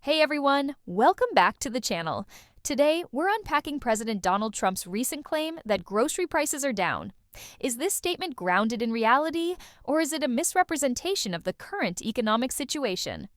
Hey everyone, welcome back to the channel. Today, we're unpacking President Donald Trump's recent claim that grocery prices are down. Is this statement grounded in reality, or is it a misrepresentation of the current economic situation?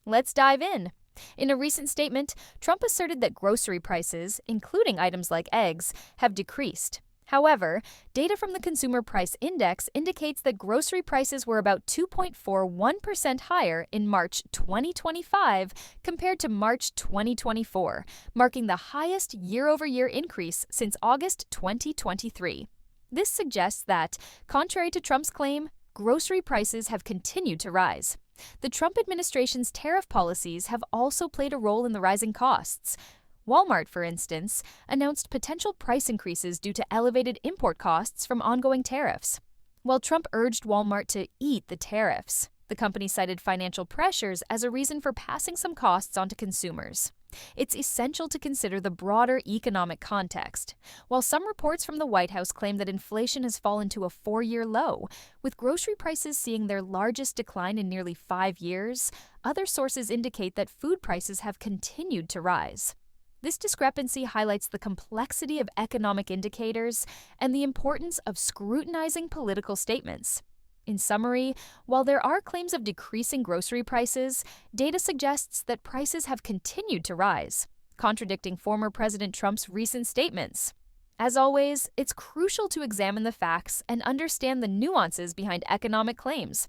Let's dive in. In a recent statement, Trump asserted that grocery prices, including items like eggs, have decreased. However, data from the Consumer Price Index indicates that grocery prices were about 2.41% higher in March 2025 compared to March 2024, marking the highest year-over-year increase since August 2023. This suggests that, contrary to Trump's claim, grocery prices have continued to rise. The Trump administration's tariff policies have also played a role in the rising costs. Walmart, for instance, announced potential price increases due to elevated import costs from ongoing tariffs. While Trump urged Walmart to eat the tariffs, the company cited financial pressures as a reason for passing some costs onto consumers. It's essential to consider the broader economic context. While some reports from the White House claim that inflation has fallen to a 4-year low, with grocery prices seeing their largest decline in nearly 5 years, other sources indicate that food prices have continued to rise. This discrepancy highlights the complexity of economic indicators and the importance of scrutinizing political statements. In summary, while there are claims of decreasing grocery prices, data suggests that prices have continued to rise, contradicting former President Trump's recent statements. As always, it's crucial to examine the facts and understand the nuances behind economic claims.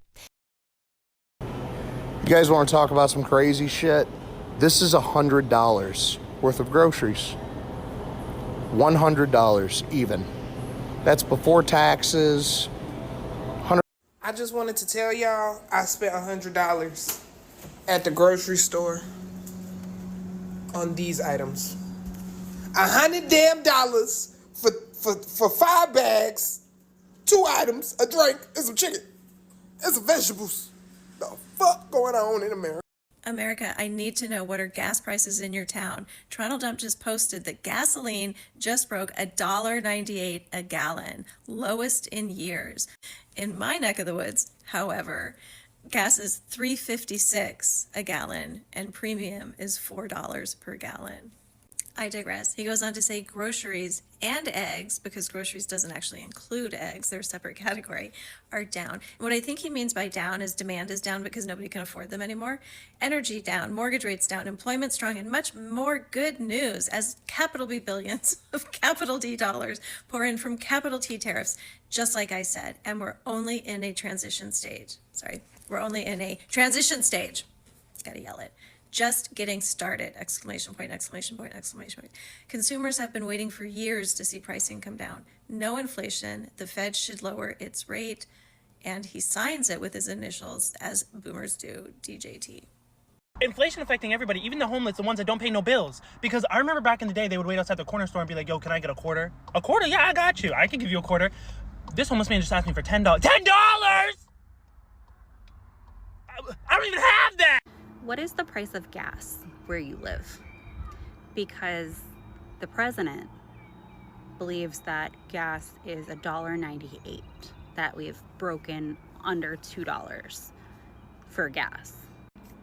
You guys want to talk about some crazy shit? This is $100 worth of groceries. $100 even. That's before taxes. I just wanted to tell y'all I spent $100 at the grocery store on these items. $100 for 5 bags, 2 items, a drink, and some chicken, and some vegetables. The fuck going on in America? America, I need to know, what are gas prices in your town? Toronto Dump just posted that gasoline just broke $1.98 a gallon, lowest in years. In my neck of the woods, however, gas is $3.56 a gallon and premium is $4 per gallon. I digress. He goes on to say groceries and eggs, because groceries doesn't actually include eggs, they're a separate category, are down. What I think he means by down is demand is down because nobody can afford them anymore. Energy down, mortgage rates down, employment strong, and much more good news as capital B billions of capital D dollars pour in from capital T tariffs, just like I said. And we're only in a transition stage. We're only in a transition stage. Gotta yell it. Just getting started, exclamation point, exclamation point, exclamation point. Consumers have been waiting for years to see pricing come down. No inflation, the Fed should lower its rate, and he signs it with his initials, as boomers do, DJT. Inflation affecting everybody, even the homeless, the ones that don't pay no bills. Because I remember back in the day, they would wait outside the corner store and be like, yo, can I get a quarter? A quarter? Yeah, I got you. I can give you a quarter. This homeless man just asked me for $10. $10! I don't even have that! What is the price of gas where you live? Because the president believes that gas is $1.98, that we've broken under $2 for gas.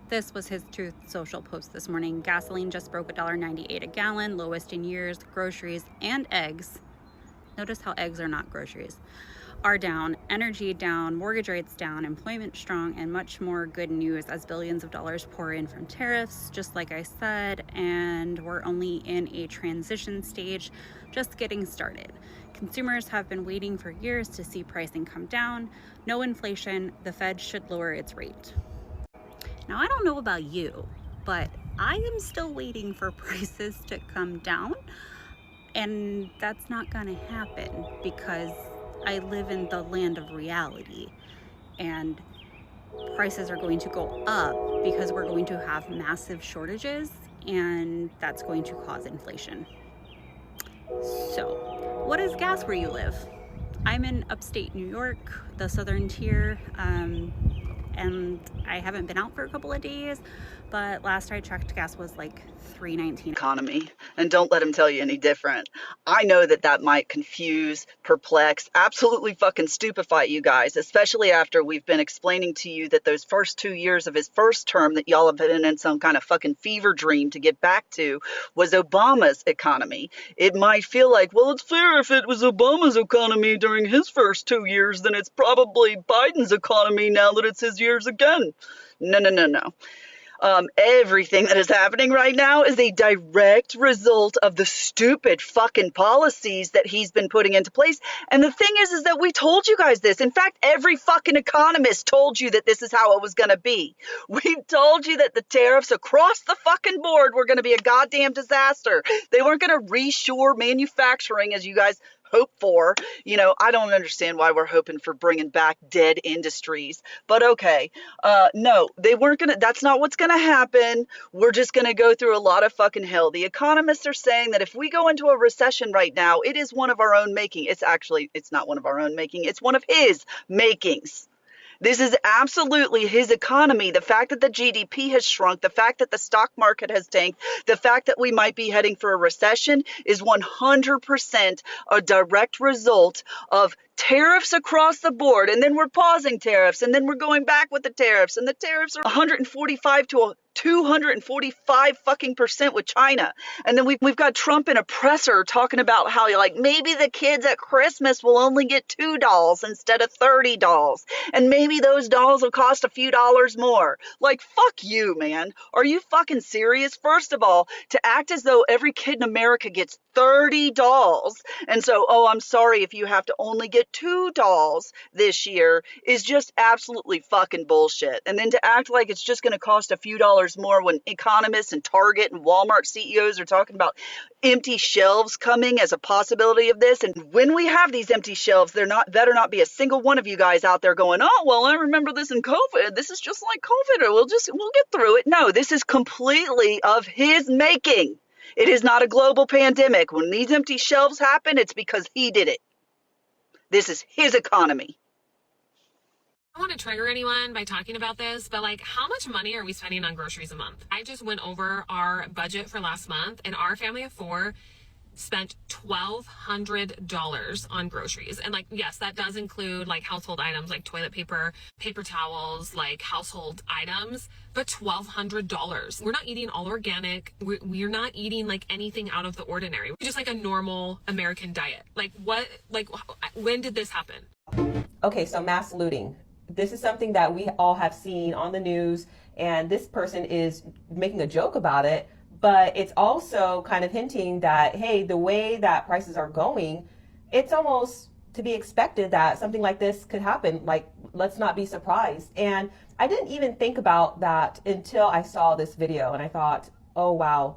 This was his Truth Social post this morning. Gasoline just broke $1.98 a gallon, lowest in years. Groceries and eggs, notice how eggs are not groceries, are down, energy down, mortgage rates down, employment strong, and much more good news as billions of dollars pour in from tariffs, just like I said, and we're only in a transition stage, just getting started. Consumers have been waiting for years to see pricing come down. No inflation, the Fed should lower its rate. Now, I don't know about you, but I am still waiting for prices to come down, and that's not gonna happen because I live in the land of reality, and prices are going to go up because we're going to have massive shortages, and that's going to cause inflation. So, what is gas where you live? I'm in upstate New York, the southern tier, and I haven't been out for a couple of days, but last I checked, gas was like $3.19. Economy. And don't let him tell you any different. I know that that might confuse, perplex, absolutely fucking stupefy you guys, especially after we've been explaining to you that those first 2 years of his first term that y'all have been in some kind of fucking fever dream to get back to was Obama's economy. It might feel like, well, it's fair if it was Obama's economy during his first 2 years, then it's probably Biden's economy now that it's his years again. No, no, no, no. Everything that is happening right now is a direct result of the stupid fucking policies that he's been putting into place. And the thing is that we told you guys this. In fact, every fucking economist told you that this is how it was going to be. We told you that the tariffs across the fucking board were going to be a goddamn disaster. They weren't going to reshore manufacturing as you guys hope for. You know, I don't understand why we're hoping for bringing back dead industries, but okay. No, they weren't gonna, that's not what's gonna happen. We're just gonna go through a lot of fucking hell. The economists are saying that if we go into a recession right now, it is one of our own making. It's not one of our own making. It's one of his makings. This is absolutely his economy. The fact that the GDP has shrunk, the fact that the stock market has tanked, the fact that we might be heading for a recession is 100% a direct result of tariffs across the board. And then we're pausing tariffs, and then we're going back with the tariffs, and the tariffs are 145 to 245 fucking percent with China. And then we've got Trump and oppressor talking about how like maybe the kids at Christmas will only get $2 instead of $30. And maybe those dolls will cost a few dollars more. Like, fuck you, man. Are you fucking serious? First of all, to act as though every kid in America gets 30 dolls. And so, oh, I'm sorry if you have to only get 2 dolls this year is just absolutely fucking bullshit. And then to act like it's just going to cost a few dollars more when economists and Target and Walmart CEOs are talking about empty shelves coming as a possibility of this. And when we have these empty shelves, better not be a single one of you guys out there going, oh, well, I remember this in COVID. This is just like COVID, or we'll get through it. No, this is completely of his making. It is not a global pandemic. When these empty shelves happen, it's because he did it. This is his economy. I don't want to trigger anyone by talking about this, but like, how much money are we spending on groceries a month? I just went over our budget for last month, and our family of 4 spent $1,200 on groceries. And like, yes, that does include like household items like toilet paper, paper towels, like household items, but $1,200. We're not eating all organic. We're not eating like anything out of the ordinary. We're just like a normal American diet. Like when did this happen? Okay, so mass looting. This is something that we all have seen on the news, and this person is making a joke about it, but it's also kind of hinting that, hey, the way that prices are going, it's almost to be expected that something like this could happen. Like, let's not be surprised. And I didn't even think about that until I saw this video, and I thought, oh, wow,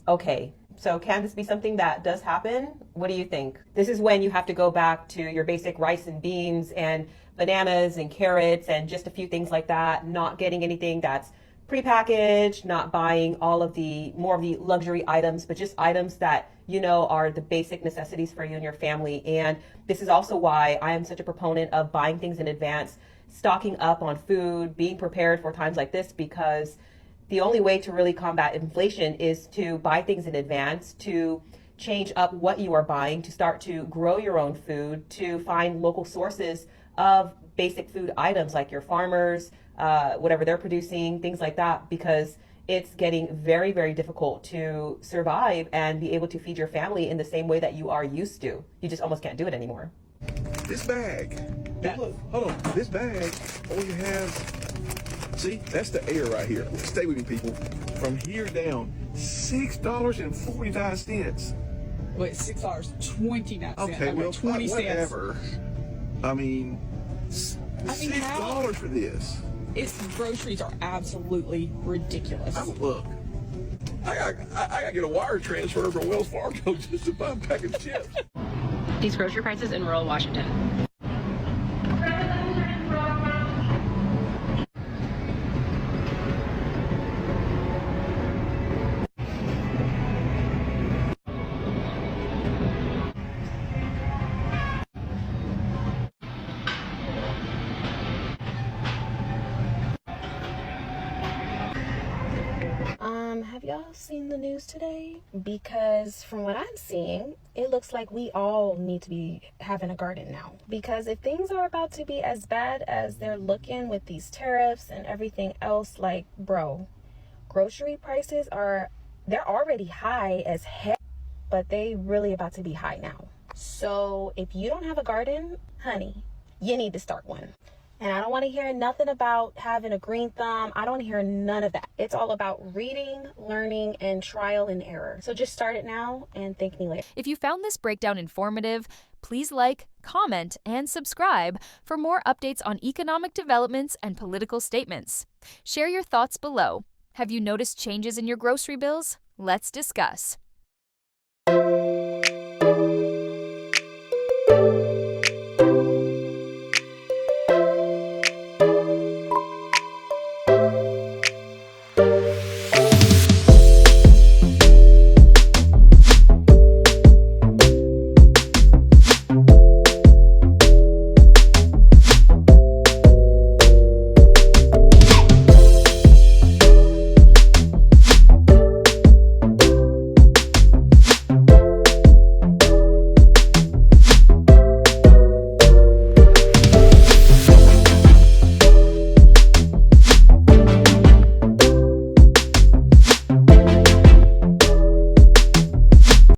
okay. So can this be something that does happen? What do you think? This is when you have to go back to your basic rice and beans and bananas and carrots and just a few things like that, not getting anything that's prepackaged, not buying all of the more of the luxury items, but just items that you know are the basic necessities for you and your family. And this is also why I am such a proponent of buying things in advance, stocking up on food, being prepared for times like this, because the only way to really combat inflation is to buy things in advance, to change up what you are buying, to start to grow your own food, to find local sources of basic food items like your farmers, whatever they're producing, things like that, because it's getting very, very difficult to survive and be able to feed your family in the same way that you are used to. You just almost can't do it anymore. This bag, look, hold on, this bag only has, see, that's the air right here. Stay with me, people. From here down, $6.45. Wait, $6.29. Okay, well, 20 cents. Whatever. I mean $6 for this. Groceries are absolutely ridiculous. Look, I gotta get a wire transfer from Wells Fargo just to buy a pack of chips. These grocery prices in rural Washington. Have y'all seen the news today? Because from what I'm seeing, it looks like we all need to be having a garden now. Because if things are about to be as bad as they're looking with these tariffs and everything else, like, bro, grocery prices they're already high as heck, but they really about to be high now. So if you don't have a garden, honey, you need to start one. And I don't want to hear nothing about having a green thumb. I don't want to hear none of that. It's all about reading, learning, and trial and error. So just start it now and thank me later. If you found this breakdown informative, please like, comment, and subscribe for more updates on economic developments and political statements. Share your thoughts below. Have you noticed changes in your grocery bills? Let's discuss.